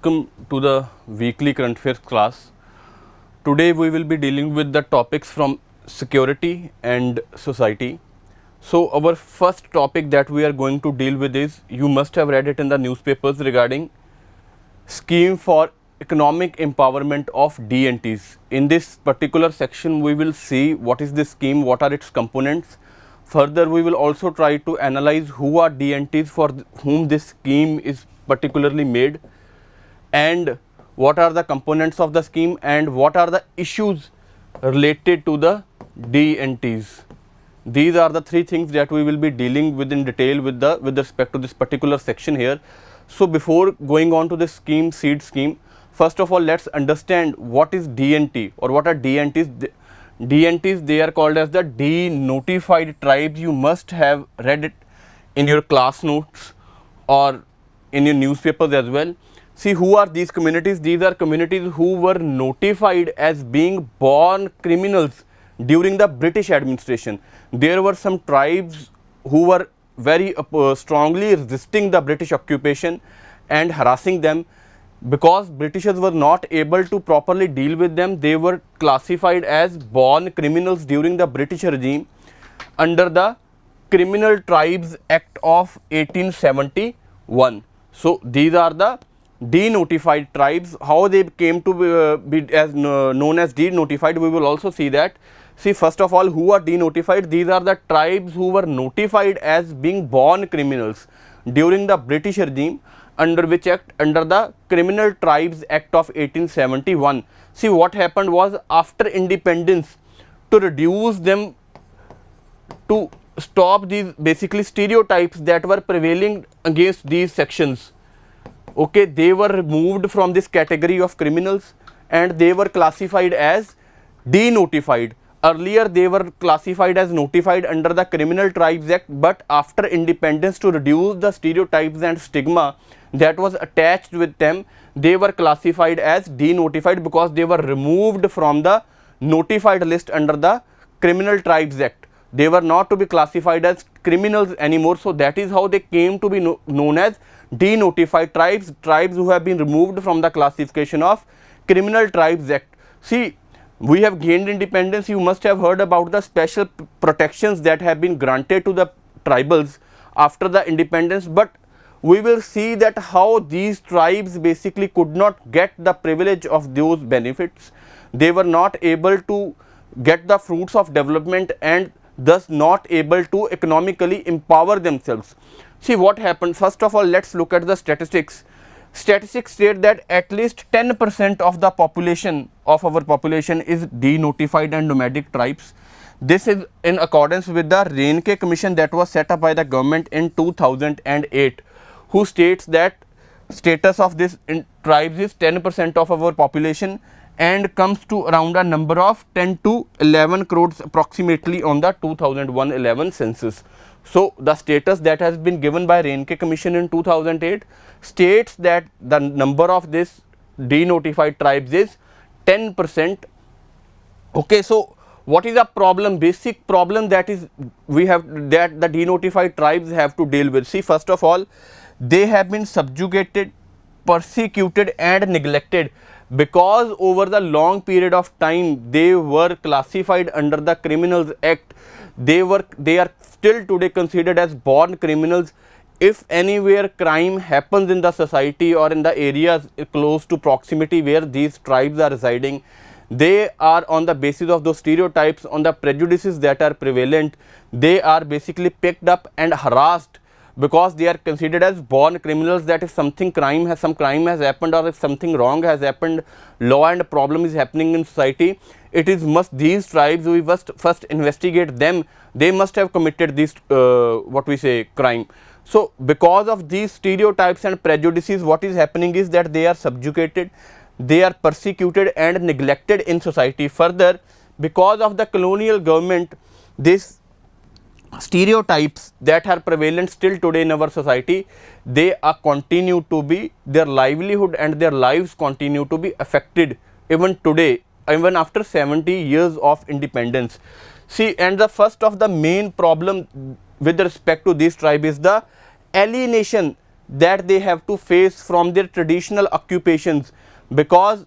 welcome to the weekly current affairs class. Today we will be dealing with the topics from security and society. So our first topic that we are going to deal with is, you must have read it in the newspapers, regarding scheme for economic empowerment of DNTs. In this particular section we will see what is this scheme, what are its components. Further, we will also try to analyze who are DNTs for whom this scheme is particularly made, and what are the components of the scheme, and what are the issues related to the DNTs. These are the three things that we will be dealing with in detail with respect to this particular section here. So before going on to the scheme, seed scheme, first of all let's understand what is DNT or what are DNTs. DNTs, they are called as the Denotified Tribes. You must have read it in your class notes or in your newspapers as well. See, who are these communities? These are communities who were notified as being born criminals during the British administration. There were some tribes who were very strongly resisting the British occupation and harassing them. Because Britishers were not able to properly deal with them, they were classified as born criminals during the British regime under the Criminal Tribes Act of 1871. So these are the Denotified Tribes. How they came to be as known as Denotified, we will also see that. See, first of all, who are Denotified? These are the tribes who were notified as being born criminals during the British regime. Under which act? Under the Criminal Tribes Act of 1871. See, what happened was, after independence, to reduce them, to stop these basically stereotypes that were prevailing against these sections, okay, they were removed from this category of criminals and they were classified as denotified. Earlier they were classified as notified under the Criminal Tribes Act, but after independence, to reduce the stereotypes and stigma that was attached with them, they were classified as denotified because they were removed from the notified list under the Criminal Tribes Act. They were not to be classified as criminals anymore. So that is how they came to be known as Denotified Tribes, tribes who have been removed from the classification of Criminal Tribes Act. See, we have gained independence. You must have heard about the special protections that have been granted to the tribals after the independence, but we will see that how these tribes basically could not get the privilege of those benefits. They were not able to get the fruits of development and thus not able to economically empower themselves. See what happened. First of all, let's look at the statistics. Statistics state that at least 10% of the population of our population is denotified and nomadic tribes. This is in accordance with the Reinke Commission that was set up by the government in 2008, who states that status of this tribes is 10% of our population and comes to around a number of 10 to 11 crores approximately on the 2001-11 census. So the status that has been given by Reinke Commission in 2008 states that the number of this denotified tribes is 10%. Okay, so what is the problem, basic problem that is we have, that the denotified tribes have to deal with? See, first of all, they have been subjugated, persecuted and neglected because over the long period of time they were classified under the Criminals Act. They are still today considered as born criminals. If anywhere crime happens in the society or in the areas close to proximity where these tribes are residing, they are, on the basis of those stereotypes, on the prejudices that are prevalent, they are basically picked up and harassed because they are considered as born criminals. That if some crime has happened, or if something wrong has happened, law and problem is happening in society, it is these tribes, we must first investigate them. They must have committed this crime. So because of these stereotypes and prejudices, what is happening is that they are subjugated, they are persecuted and neglected in society. Further, because of the colonial government, this stereotypes that are prevalent still today in our society, they are continue to be, their livelihood and their lives continue to be affected even today, even after 70 years of independence. See, and the first of the main problem with respect to this tribe is the alienation that they have to face from their traditional occupations, because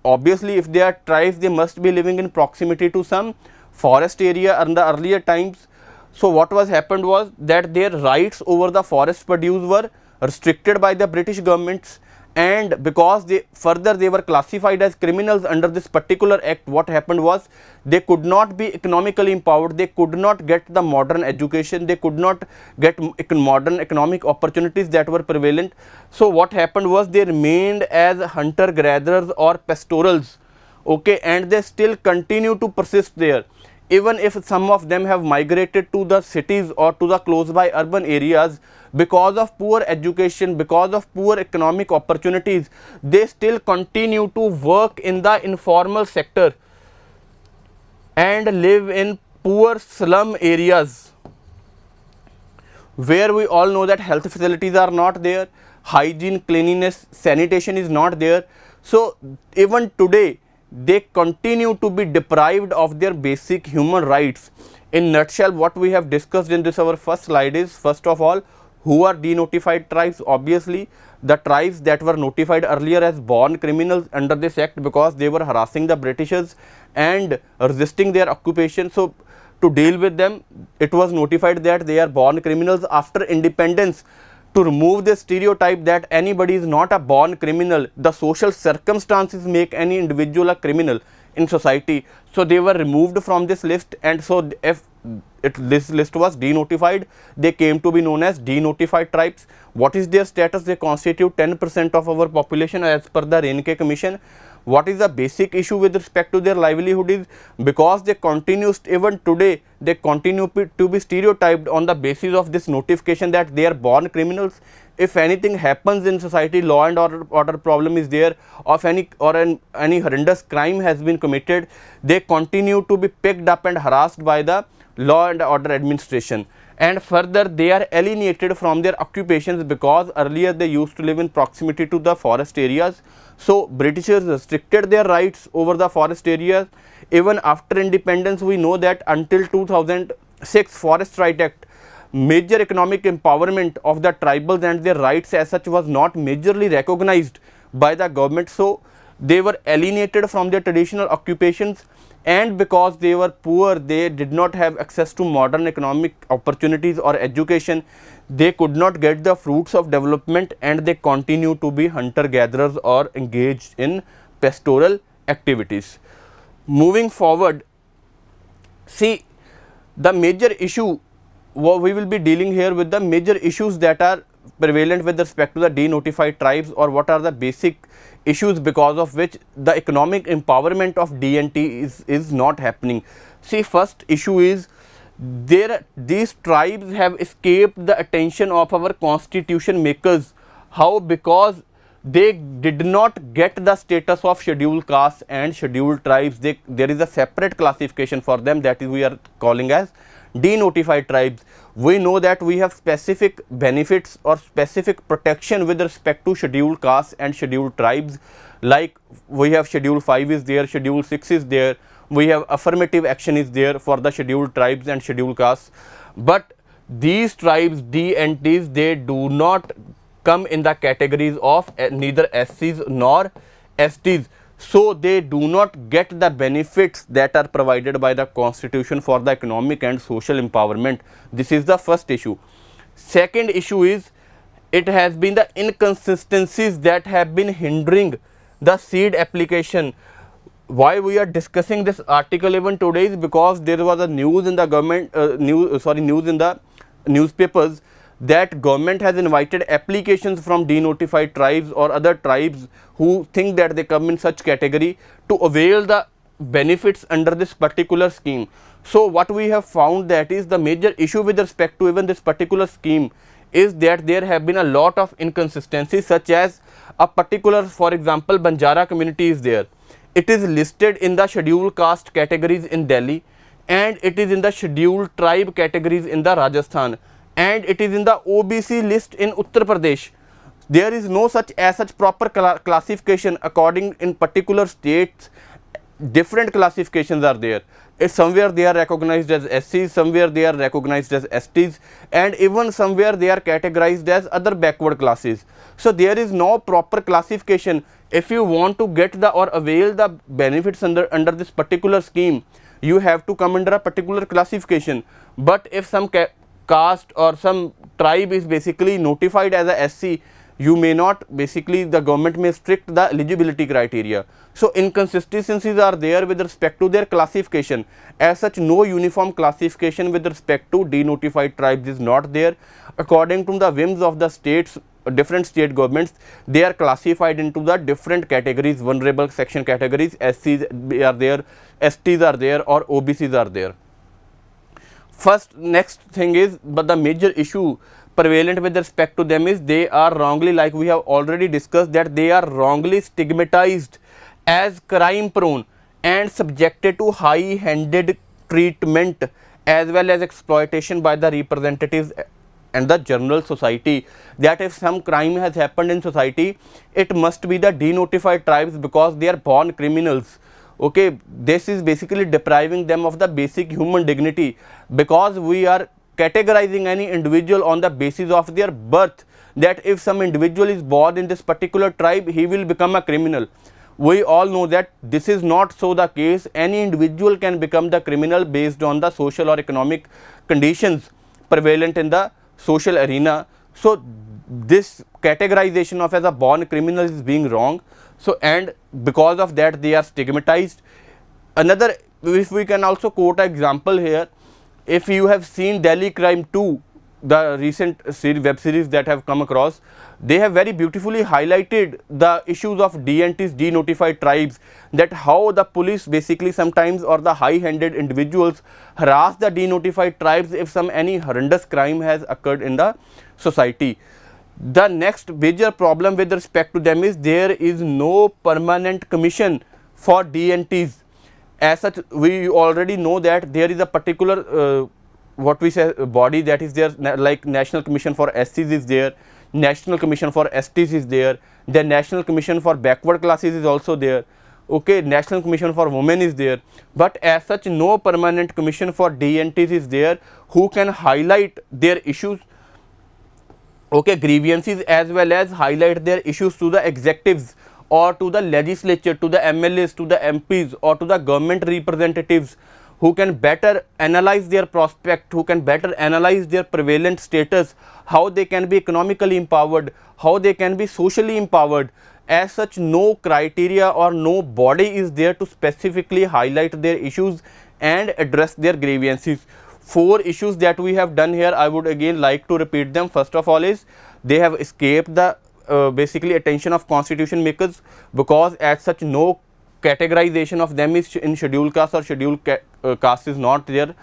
obviously if they are tribes, they must be living in proximity to some forest area in the earlier times. So what was happened was that their rights over the forest produce were restricted by the British governments, and because they were classified as criminals under this particular act, what happened was they could not be economically empowered, they could not get the modern education, they could not get modern economic opportunities that were prevalent. So what happened was they remained as hunter gatherers or pastorals, okay, and they still continue to persist there. Even if some of them have migrated to the cities or to the close by urban areas, because of poor education, because of poor economic opportunities, they still continue to work in the informal sector and live in poor slum areas, where we all know that health facilities are not there, hygiene, cleanliness, sanitation is not there. So even today they continue to be deprived of their basic human rights. In nutshell, what we have discussed in this our first slide is, first of all, who are denotified tribes? Obviously the tribes that were notified earlier as born criminals under this act, because they were harassing the Britishers and resisting their occupation. So to deal with them, it was notified that they are born criminals. After independence, to remove the stereotype that anybody is not a born criminal, the social circumstances make any individual a criminal in society, so they were removed from this list. And so if this list was denotified, they came to be known as denotified tribes. What is their status? They constitute 10% of our population as per the Renke Commission. What is the basic issue with respect to their livelihood is, because they continue, even today they continue to be stereotyped on the basis of this notification that they are born criminals. If anything happens in society, law and order problem is there, of any horrendous crime has been committed, they continue to be picked up and harassed by the law and order administration. And further, they are alienated from their occupations, because earlier they used to live in proximity to the forest areas. So Britishers restricted their rights over the forest areas. Even after independence, we know that until 2006 Forest Right Act, major economic empowerment of the tribals and their rights as such was not majorly recognized by the government. So they were alienated from their traditional occupations, and because they were poor, they did not have access to modern economic opportunities or education, they could not get the fruits of development, and they continue to be hunter gatherers or engaged in pastoral activities. Moving forward, see, the major issue, we will be dealing here with the major issues that are prevalent with respect to the denotified tribes, or what are the basic issues because of which the economic empowerment of DNT is not happening. See, first issue is these tribes have escaped the attention of our constitution makers. How? Because they did not get the status of scheduled castes and scheduled tribes. There is a separate classification for them, that is we are calling as denotified tribes. We know that we have specific benefits or specific protection with respect to scheduled castes and scheduled tribes, like we have schedule 5 is there, schedule 6 is there, we have affirmative action is there for the scheduled tribes and scheduled castes. But these tribes, DNTs, they do not come in the categories of neither SCs nor STs. So they do not get the benefits that are provided by the constitution for the economic and social empowerment. This is the first issue. Second issue is, it has been the inconsistencies that have been hindering the seed application. Why we are discussing this article even today is because there was a news in the government, news in the newspapers, that government has invited applications from denotified tribes or other tribes who think that they come in such category to avail the benefits under this particular scheme. So what we have found, that is the major issue with respect to even this particular scheme, is that there have been a lot of inconsistencies, such as a particular, for example, Banjara community is there. It is listed in the scheduled caste categories in Delhi, and it is in the scheduled tribe categories in the Rajasthan, and it is in the OBC list in Uttar Pradesh. There is no such proper classification according in particular states. Different classifications are there, Somewhere they are recognized as SCs, somewhere they are recognized as STs, and even somewhere they are categorized as other backward classes. So there is no proper classification. If you want to get the or avail the benefits under this particular scheme, you have to come under a particular classification. But if some caste or some tribe is basically notified as a SC, you may not, basically the government may strict the eligibility criteria. So inconsistencies are there with respect to their classification. As such, no uniform classification with respect to denotified tribes is not there. According to the whims of the states, different state governments, they are classified into the different categories, vulnerable section categories. SCs are there, STs are there, or OBCs are there. Next thing is, but the major issue prevalent with respect to them is they are wrongly, like we have already discussed, that they are wrongly stigmatized as crime prone and subjected to high handed treatment as well as exploitation by the representatives and the general society. That if some crime has happened in society, it must be the denotified tribes because they are born criminals. Okay, this is basically depriving them of the basic human dignity, because we are categorizing any individual on the basis of their birth, that if some individual is born in this particular tribe, he will become a criminal. We all know that this is not so the case. Any individual can become the criminal based on the social or economic conditions prevalent in the social arena. So this categorization of as a born criminal is being wrong. So, and because of that they are stigmatized. Another, if we can also quote an example here, if you have seen Delhi Crime 2, the recent web series that have come across, they have very beautifully highlighted the issues of DNTs, denotified tribes, that how the police basically sometimes, or the high-handed individuals, harass the denotified tribes if any horrendous crime has occurred in the society. The next major problem with respect to them is there is no permanent commission for DNTs. As such, we already know that there is a particular what we say body that is there, like National Commission for SCs is there, National Commission for STs is there, then National Commission for backward classes is also there, okay, National Commission for Women is there, but as such no permanent commission for DNTs is there who can highlight their issues, okay, grievances, as well as highlight their issues to the executives or to the legislature, to the MLAs, to the MPs, or to the government representatives, who can better analyze their prospect, who can better analyze their prevalent status, how they can be economically empowered, how they can be socially empowered. As such, no criteria or no body is there to specifically highlight their issues and address their grievances. 4 issues that we have done here, I would again like to repeat them. First of all is, they have escaped the basically attention of constitution makers, because as such no categorization of them is in scheduled caste or scheduled caste is not there.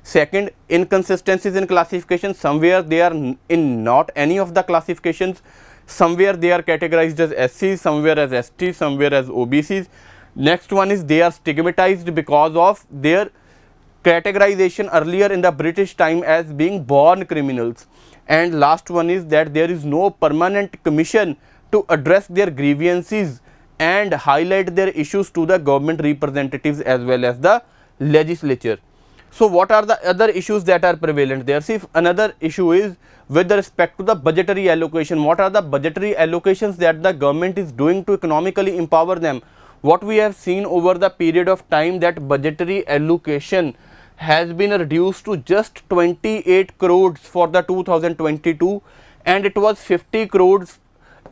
Second, inconsistencies in classification, somewhere they are in not any of the classifications, somewhere they are categorized as SCs, somewhere as STs, somewhere as OBCs. Next one is they are stigmatized because of their categorization earlier in the British time as being born criminals. And last one is that there is no permanent commission to address their grievances and highlight their issues to the government representatives as well as the legislature. So what are the other issues that are prevalent there? See, another issue is with respect to the budgetary allocation. What are the budgetary allocations that the government is doing to economically empower them? What we have seen over the period of time, that budgetary allocation has been reduced to just 28 crores for the 2022, and it was 50 crores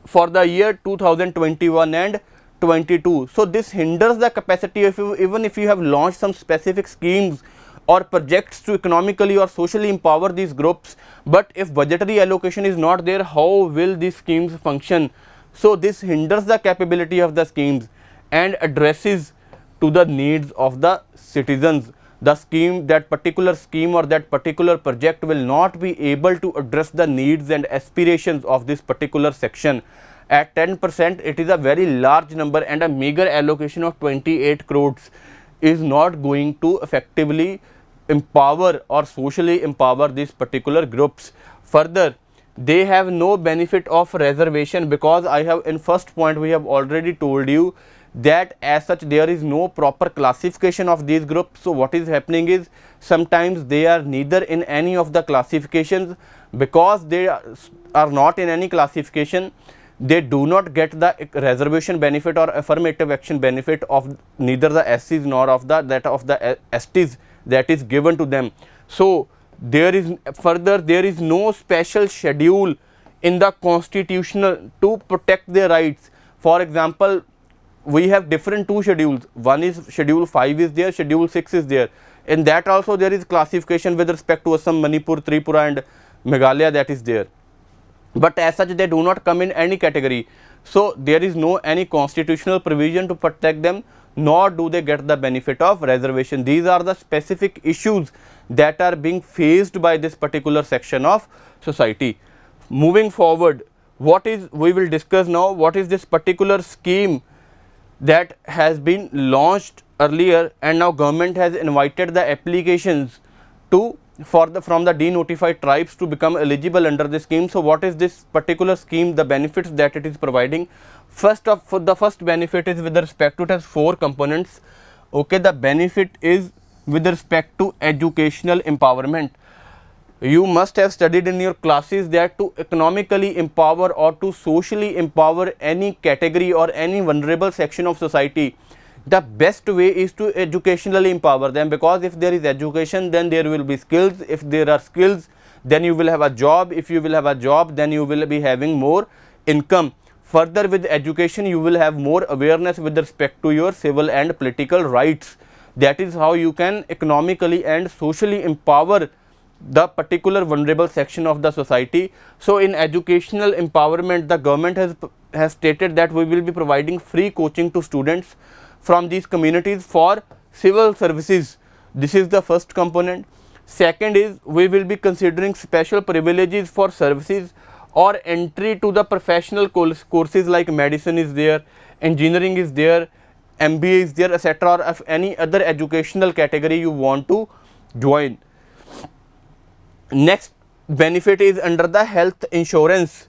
for the year 2021 and 22. So this hinders the capacity of you, even if you have launched some specific schemes or projects to economically or socially empower these groups, but if budgetary allocation is not there, how will these schemes function? So this hinders the capability of the schemes and addresses to the needs of the citizens. The scheme, that particular scheme or that particular project will not be able to address the needs and aspirations of this particular section. At 10%, it is a very large number, and a meager allocation of 28 crores is not going to effectively empower or socially empower these particular groups. Further, they have no benefit of reservation, because I have in first point we have already told you that as such there is no proper classification of these groups. So what is happening is sometimes they are neither in any of the classifications. Because they are not in any classification, they do not get the reservation benefit or affirmative action benefit of neither the SCs nor of the that of the STs that is given to them. So there is no special schedule in the constitutional to protect their rights. For example, we have different two schedules. One is schedule 5 is there, schedule 6 is there. In that also there is classification with respect to Assam, Manipur, Tripura and Meghalaya, that is there. But as such they do not come in any category. So there is no any constitutional provision to protect them, nor do they get the benefit of reservation. These are the specific issues that are being faced by this particular section of society. Moving forward, we will discuss now what is this particular scheme that has been launched earlier, and now government has invited the applications from the denotified tribes to become eligible under this scheme. So what is this particular scheme, the benefits that it is providing? The first benefit is with respect to, it has 4 components. Okay, the benefit is with respect to educational empowerment. You must have studied in your classes that to economically empower or to socially empower any category or any vulnerable section of society, the best way is to educationally empower them, because if there is education, then there will be skills. If there are skills, then you will have a job. If you will have a job, then you will be having more income. Further, with education you will have more awareness with respect to your civil and political rights. That is how you can economically and socially empower the particular vulnerable section of the society. So in educational empowerment, the government has stated that we will be providing free coaching to students from these communities for civil services. This is the first component. Second is we will be considering special privileges for services or entry to the professional courses like medicine is there, engineering is there, MBA is there, etc., or if any other educational category you want to join. Next benefit is under the health insurance.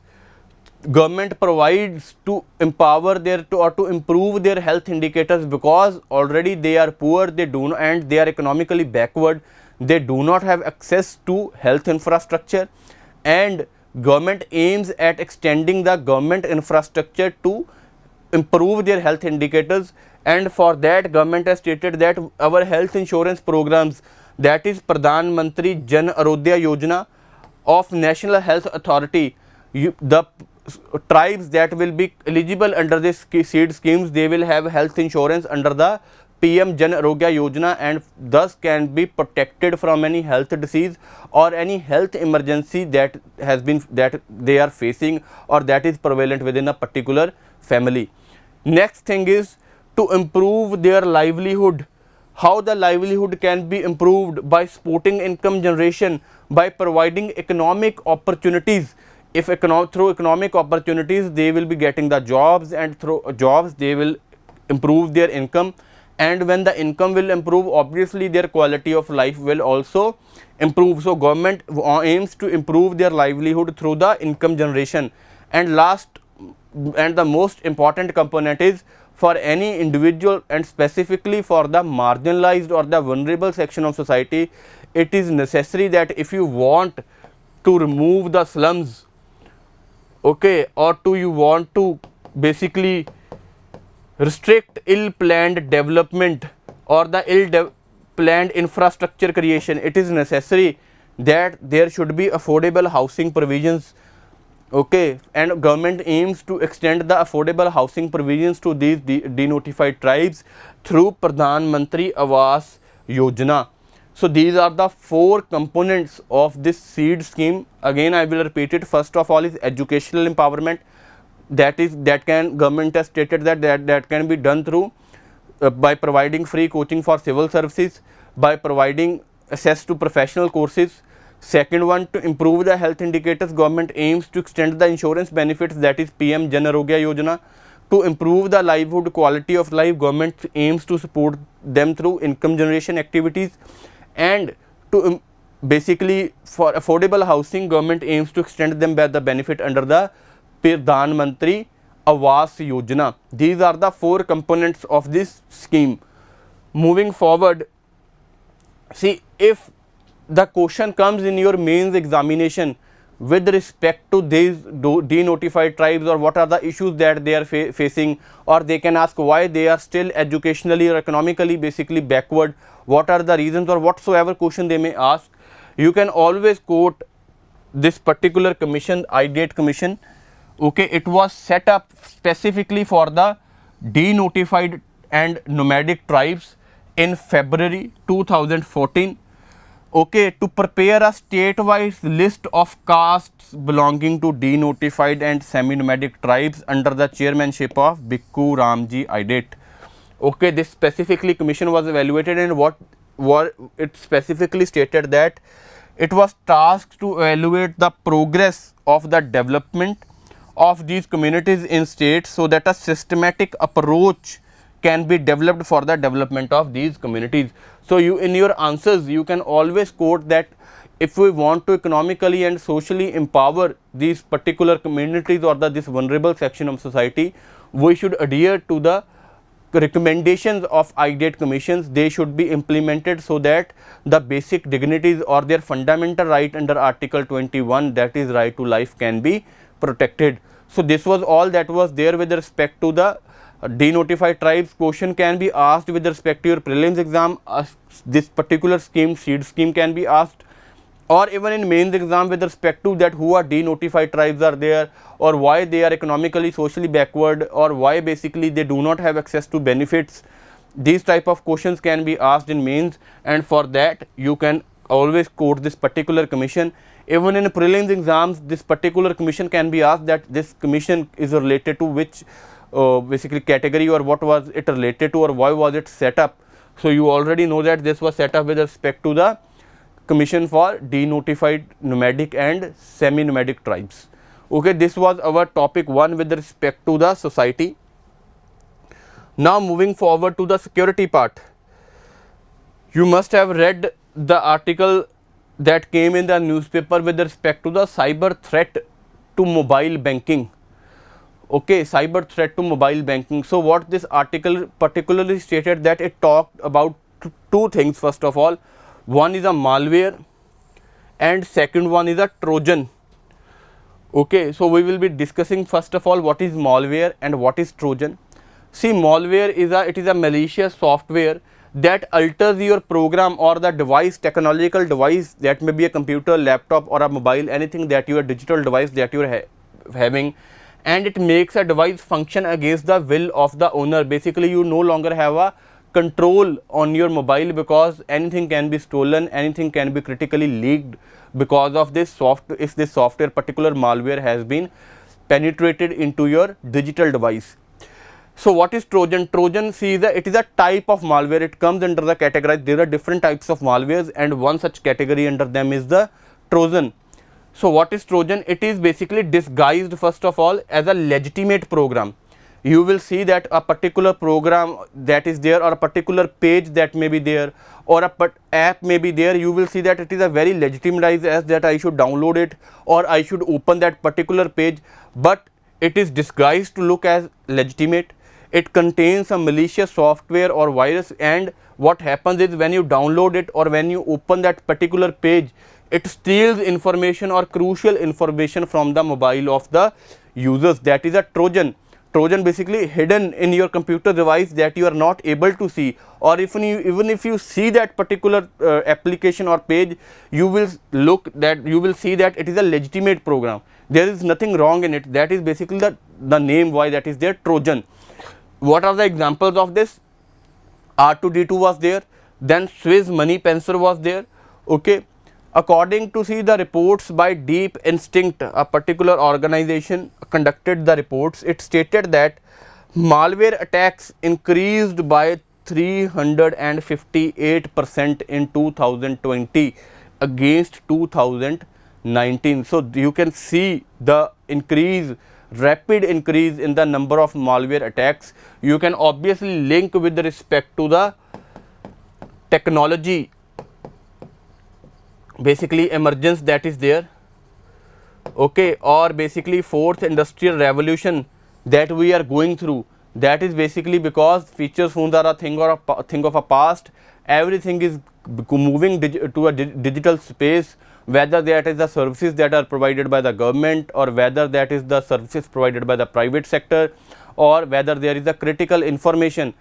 Government provides to empower or to improve their health indicators, because already they are poor, and they are economically backward. They do not have access to health infrastructure, and government aims at extending the government infrastructure to improve their health indicators. And for that, government has stated that our health insurance programs, that is Pradhan Mantri Jan Arogya Yojana of National Health Authority, the tribes that will be eligible under this seed schemes, they will have health insurance under the PM Jan Arogya Yojana, and thus can be protected from any health disease or any health emergency that they are facing or that is prevalent within a particular family. Next thing is to improve their livelihood. How the livelihood can be improved? By supporting income generation, by providing economic opportunities. If through economic opportunities they will be getting the jobs, and through jobs they will improve their income, and when the income will improve, obviously their quality of life will also improve. So government aims to improve their livelihood through the income generation. And last and the most important component is for any individual, and specifically for the marginalized or the vulnerable section of society, it is necessary that if you want to remove the slums, okay, or you want to basically restrict ill-planned development or the ill-planned infrastructure creation, it is necessary that there should be affordable housing provisions. Okay, and government aims to extend the affordable housing provisions to these denotified tribes through Pradhan Mantri Awas Yojana. So these are the 4 components of this seed scheme. Again I will repeat it. First of all is educational empowerment. Government has stated that can be done through by providing free coaching for civil services, by providing access to professional courses. Second one, to improve the health indicators, government aims to extend the insurance benefits, that is PM Jan Arogya Yojana. To improve the livelihood quality of life, government aims to support them through income generation activities. And to basically for affordable housing, government aims to extend them by the benefit under the Pradhan Mantri Awas Yojana. These are the 4 components of this scheme. Moving forward, see, if the question comes in your mains examination with respect to these denotified tribes, or what are the issues that they are facing, or they can ask why they are still educationally or economically basically backward, what are the reasons, or whatsoever question they may ask, you can always quote this particular commission, IDATE commission. Okay, it was set up specifically for the denotified and nomadic tribes in February 2014. Okay, to prepare a state-wise list of castes belonging to denotified and semi-nomadic tribes under the chairmanship of Bhikkhu Ramji IDATE. Okay, this specifically commission was evaluated, and what it specifically stated that it was tasked to evaluate the progress of the development of these communities in states, so that a systematic approach can be developed for the development of these communities. So, you in your answers you can always quote that if we want to economically and socially empower these particular communities or this vulnerable section of society, we should adhere to the recommendations of IDATE commissions. They should be implemented so that the basic dignities or their fundamental right under Article 21, that is right to life, can be protected. So, this was all that was there with respect to the denotified tribes. Question can be asked with respect to your prelims exam. This particular scheme, seed scheme, can be asked, or even in mains exam with respect to that who are denotified tribes are there, or why they are economically socially backward, or why basically they do not have access to benefits. These type of questions can be asked in mains, and for that you can always quote this particular commission. Even in prelims exams, this particular commission can be asked that this commission is related to which basically category, or what was it related to, or why was it set up. So, you already know that this was set up with respect to the commission for denotified nomadic and semi-nomadic tribes. Okay, this was our topic 1 with respect to the society. Now, moving forward to the security part, you must have read the article that came in the newspaper with respect to the cyber threat to mobile banking. Okay, cyber threat to mobile banking. So, what this article particularly stated, that it talked about two things. First of all, one is a malware and second one is a Trojan. Okay, so we will be discussing first of all what is malware and what is Trojan. See, malware is a malicious software that alters your program or the device, technological device, that may be a computer, laptop, or a mobile, anything that your digital device that you are having, and it makes a device function against the will of the owner. Basically, you no longer have a control on your mobile, because anything can be stolen, anything can be critically leaked because of this if this software, particular malware, has been penetrated into your digital device. So, what is Trojan? Trojan, see, it is a type of malware. It comes under the category. There are different types of malwares, and one such category under them is the Trojan. So, what is Trojan? It is basically disguised first of all as a legitimate program. You will see that a particular program that is there, or a particular page that may be there, or a app may be there, you will see that it is a very legitimized as that I should download it or I should open that particular page, but it is disguised to look as legitimate. It contains some malicious software or virus, and what happens is when you download it or when you open that particular page, it steals information or crucial information from the mobile of the users. That is a Trojan. Trojan basically hidden in your computer device that you are not able to see, or even if you see that particular application or page, you will see that it is a legitimate program. There is nothing wrong in it. That is basically the name why that is there, Trojan. What are the examples of this? R2D2 was there, then Swiss Money Pencer was there. Okay, according to see the reports by Deep Instinct, a particular organization conducted the reports. It stated that malware attacks increased by 358% in 2020 against 2019. So, you can see the rapid increase in the number of malware attacks. You can obviously link with respect to the technology, basically emergence that is there, okay, or basically fourth industrial revolution that we are going through, that is basically because feature phones are a thing of a past. Everything is moving to a digital space, whether that is the services that are provided by the government, or whether that is the services provided by the private sector, or whether there is a critical information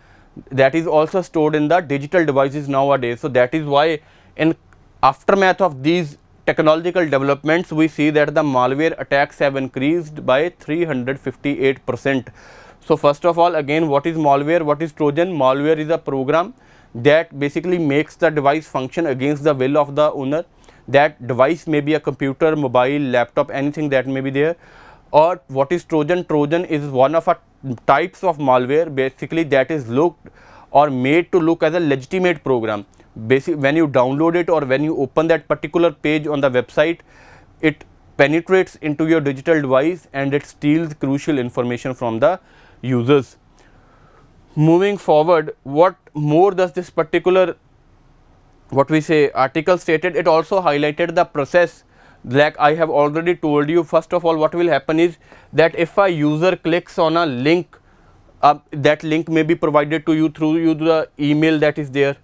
that is also stored in the digital devices nowadays. So that is why in aftermath of these technological developments, we see that the malware attacks have increased by 358%. So first of all, again, what is malware? What is Trojan? Malware is a program that basically makes the device function against the will of the owner. That device may be a computer, mobile, laptop, anything that may be there. Or what is Trojan? Trojan is one of a types of malware basically that is looked or made to look as a legitimate program. When you download it or when you open that particular page on the website, it penetrates into your digital device and it steals crucial information from the users. Moving forward, what more does this particular article stated? It also highlighted the process. Like I have already told you, first of all, what will happen is that if a user clicks on a link, that link may be provided to you through the email that is there,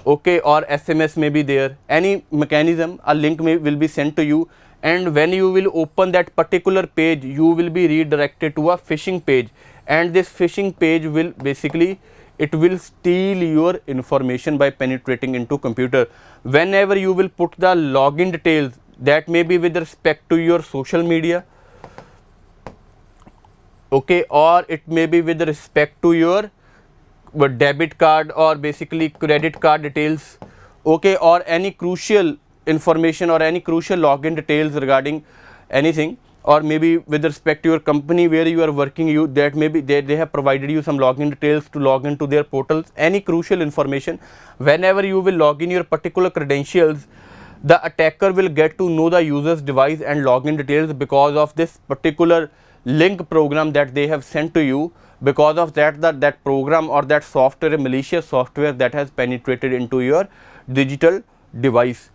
okay, or SMS may be there, any mechanism, a link will be sent to you, and when you will open that particular page, you will be redirected to a phishing page, and this phishing page will basically, it will steal your information by penetrating into computer. Whenever you will put the login details, that may be with respect to your social media, okay, or it may be with respect to your debit card or basically credit card details, okay, or any crucial information or any crucial login details regarding anything, or maybe with respect to your company where you are working, that maybe they have provided you some login details to log into their portals, any crucial information. Whenever you will log in your particular credentials, the attacker will get to know the user's device and login details because of this particular link program that they have sent to you. Because of that program or that software, malicious software that has penetrated into your digital device.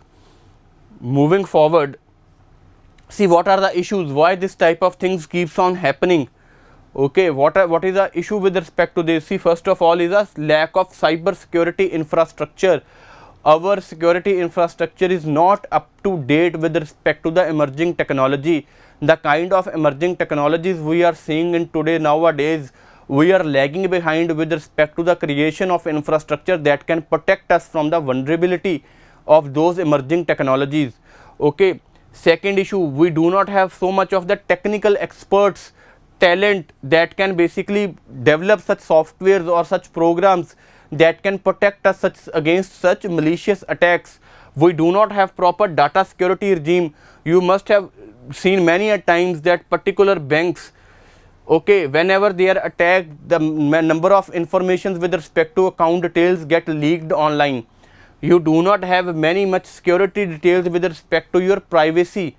Moving forward, see what are the issues, why this type of things keeps on happening, okay, what is the issue with respect to this? See, first of all is a lack of cyber security infrastructure. Our security infrastructure is not up to date with respect to the emerging technology. The kind of emerging technologies we are seeing in today nowadays, we are lagging behind with respect to the creation of infrastructure that can protect us from the vulnerability of those emerging technologies, okay. Second issue, we do not have so much of the technical experts, talent that can basically develop such softwares or such programs that can protect us against such malicious attacks. We do not have proper data security regime. You must have seen many a times that particular banks, okay, whenever they are attacked, the number of informations with respect to account details get leaked online. You do not have much security details with respect to your privacy,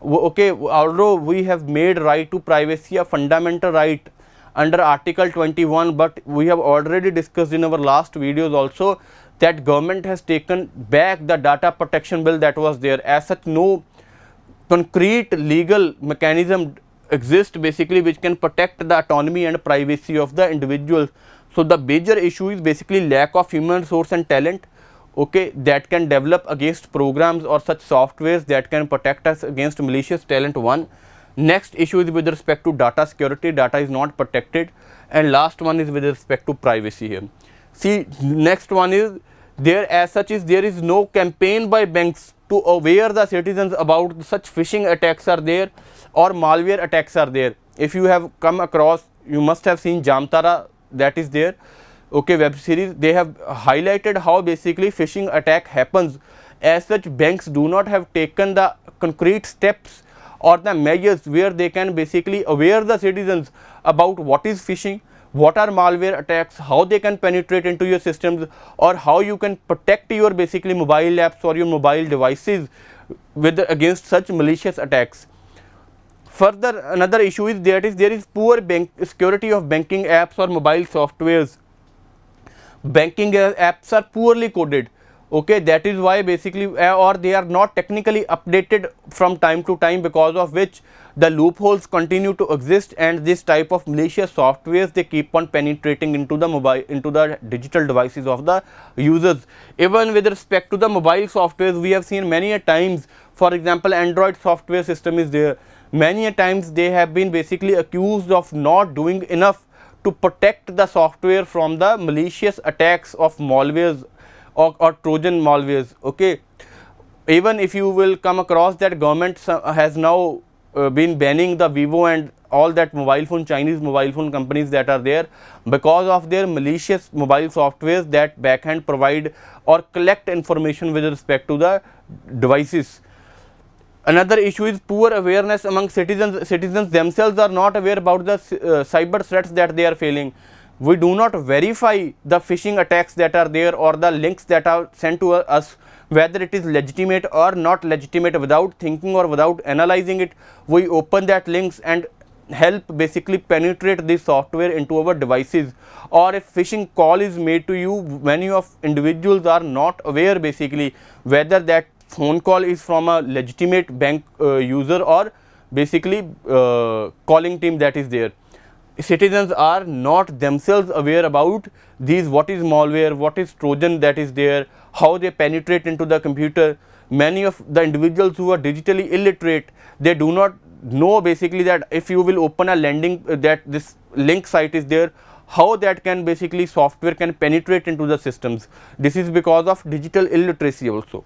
okay, although we have made right to privacy a fundamental right under article 21, but we have already discussed in our last videos also that government has taken back the data protection bill that was there. As such, no concrete legal mechanism exists basically which can protect the autonomy and privacy of the individuals. So the major issue is basically lack of human resource and talent, okay, that can develop against programs or such softwares that can protect us against malicious talent. One. Next issue is with respect to data security, data is not protected, and last one is with respect to privacy here. See, next one is there is no campaign by banks to aware the citizens about such phishing attacks are there or malware attacks are there. If you have come across, you must have seen Jamtara, that is there, okay, web series. They have highlighted how basically phishing attack happens. As such, banks do not have taken the concrete steps or the measures where they can basically aware the citizens about what is phishing, what are malware attacks, how they can penetrate into your systems, or how you can protect your basically mobile apps or your mobile devices against such malicious attacks. Further, another issue is there is poor security of banking apps or mobile softwares. Banking apps are poorly coded, Okay, that is why basically or they are not technically updated from time to time, because of which the loopholes continue to exist, and this type of malicious softwares, they keep on penetrating into the digital devices of the users. Even with respect to the mobile softwares, we have seen many a times, for example, Android software system is there. Many a times they have been basically accused of not doing enough to protect the software from the malicious attacks of malwares or Trojan malwares. Okay, even if you will come across that government has now been banning the Vivo and all that mobile phone, Chinese mobile phone companies that are there, because of their malicious mobile softwares that backhand provide or collect information with respect to the devices. Another issue is poor awareness among citizens. Citizens themselves are not aware about the cyber threats that they are facing. We do not verify the phishing attacks that are there or the links that are sent to us, whether it is legitimate or not legitimate. Without thinking or without analyzing it, we open that links and help basically penetrate this software into our devices. Or if phishing call is made to you, many of individuals are not aware basically whether that phone call is from a legitimate bank user or basically calling team that is there. Citizens are not themselves aware about these, what is malware, what is Trojan that is there, how they penetrate into the computer. Many of the individuals who are digitally illiterate, they do not know basically that if you will open a lending that this link site is there, how that can basically software can penetrate into the systems. This is because of digital illiteracy also.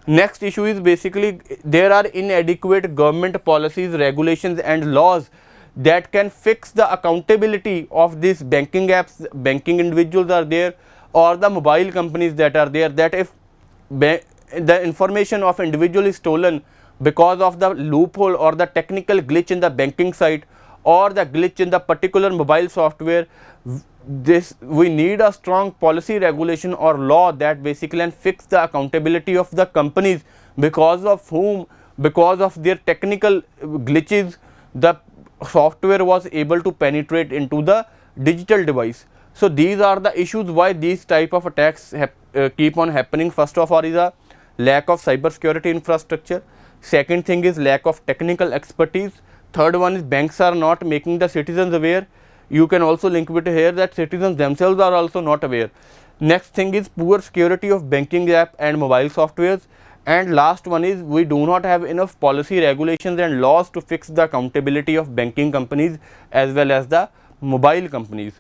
Next issue is basically there are inadequate government policies, regulations and laws that can fix the accountability of these banking apps, banking individuals are there, or the mobile companies that are there, that if the information of individual is stolen because of the loophole or the technical glitch in the banking site or the glitch in the particular mobile software, this we need a strong policy, regulation or law that basically can fix the accountability of the companies because of whom, because of their technical glitches, the software was able to penetrate into the digital device. So these are the issues why these type of attacks keep on happening. First of all is a lack of cyber security infrastructure. Second thing is lack of technical expertise. Third one is banks are not making the citizens aware. You can also link with here that citizens themselves are also not aware. Next thing is poor security of banking app and mobile softwares. And last one is we do not have enough policy, regulations and laws to fix the accountability of banking companies as well as the mobile companies.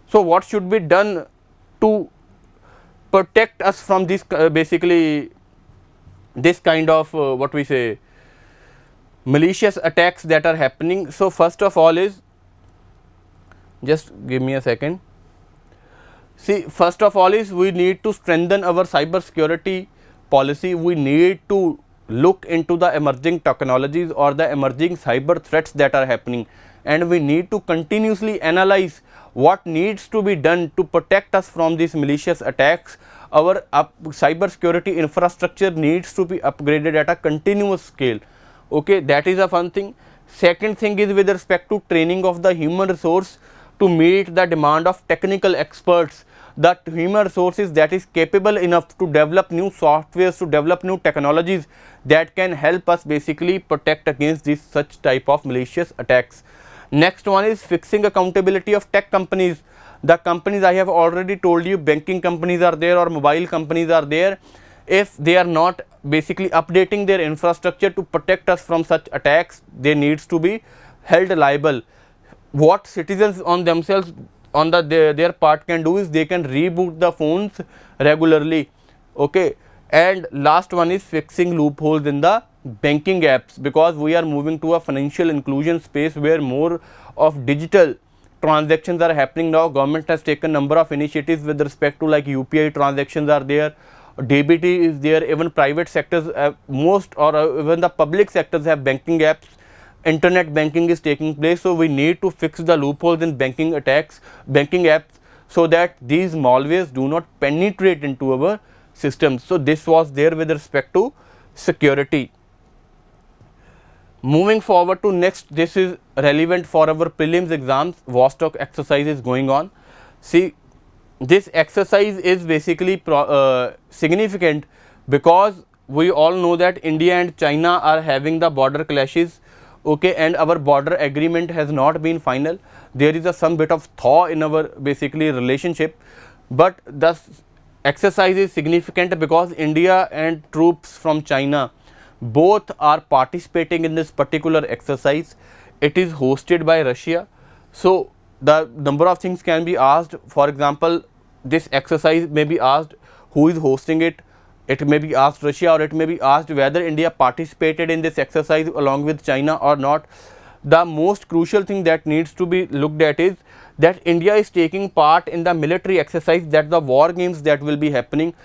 So what should be done to protect us from this basically this kind of what we say malicious attacks that are happening? So first of all is, just give me a second. See, first of all is we need to strengthen our cyber security policy. We need to look into the emerging technologies or the emerging cyber threats that are happening, and we need to continuously analyze what needs to be done to protect us from these malicious attacks. Our cyber security infrastructure needs to be upgraded at a continuous scale. Okay, that is a one thing. Second thing is with respect to training of the human resource to meet the demand of technical experts, that human resources that is capable enough to develop new softwares, to develop new technologies that can help us basically protect against this such type of malicious attacks. Next one is fixing accountability of tech companies. The companies I have already told you, banking companies are there or mobile companies are there. If they are not basically updating their infrastructure to protect us from such attacks, they needs to be held liable. What citizens on themselves on their part can do is they can reboot the phones regularly. Okay, and last one is fixing loopholes in the banking apps, because we are moving to a financial inclusion space where more of digital transactions are happening now. Government has taken number of initiatives with respect to like UPI transactions are there, DBT is there, even private sectors most or even the public sectors have banking apps. Internet banking is taking place, so we need to fix the loopholes in banking attacks, banking apps, so that these malwares do not penetrate into our systems. So this was there with respect to security. Moving forward to next, this is relevant for our prelims exams. Vostok exercise is going on. See, this exercise is basically significant because we all know that India and China are having the border clashes, okay, and our border agreement has not been final. There is some bit of thaw in our basically relationship, but the exercise is significant because India and troops from China both are participating in this particular exercise. It is hosted by Russia. So the number of things can be asked. For example, this exercise may be asked who is hosting it. It may be asked Russia, or it may be asked whether India participated in this exercise along with China or not. The most crucial thing that needs to be looked at is that India is taking part in the military exercise, that the war games that will be happening.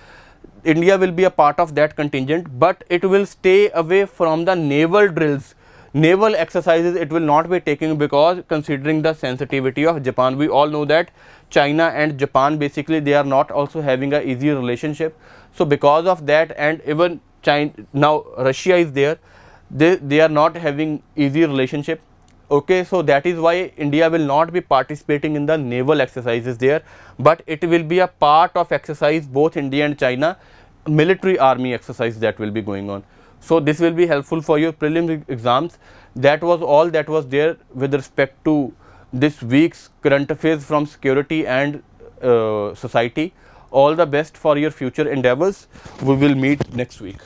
India will be a part of that contingent, but it will stay away from the naval drills. Naval exercises it will not be taking, because considering the sensitivity of Japan, we all know that China and Japan basically they are not also having a easy relationship. So because of that, and even China, now Russia is there, they are not having easy relationship. Okay, so that is why India will not be participating in the naval exercises there, but it will be a part of exercise, both India and China military army exercise that will be going on. So this will be helpful for your preliminary exams. That was all that was there with respect to this week's current affairs from security and society. All the best for your future endeavors. We will meet next week.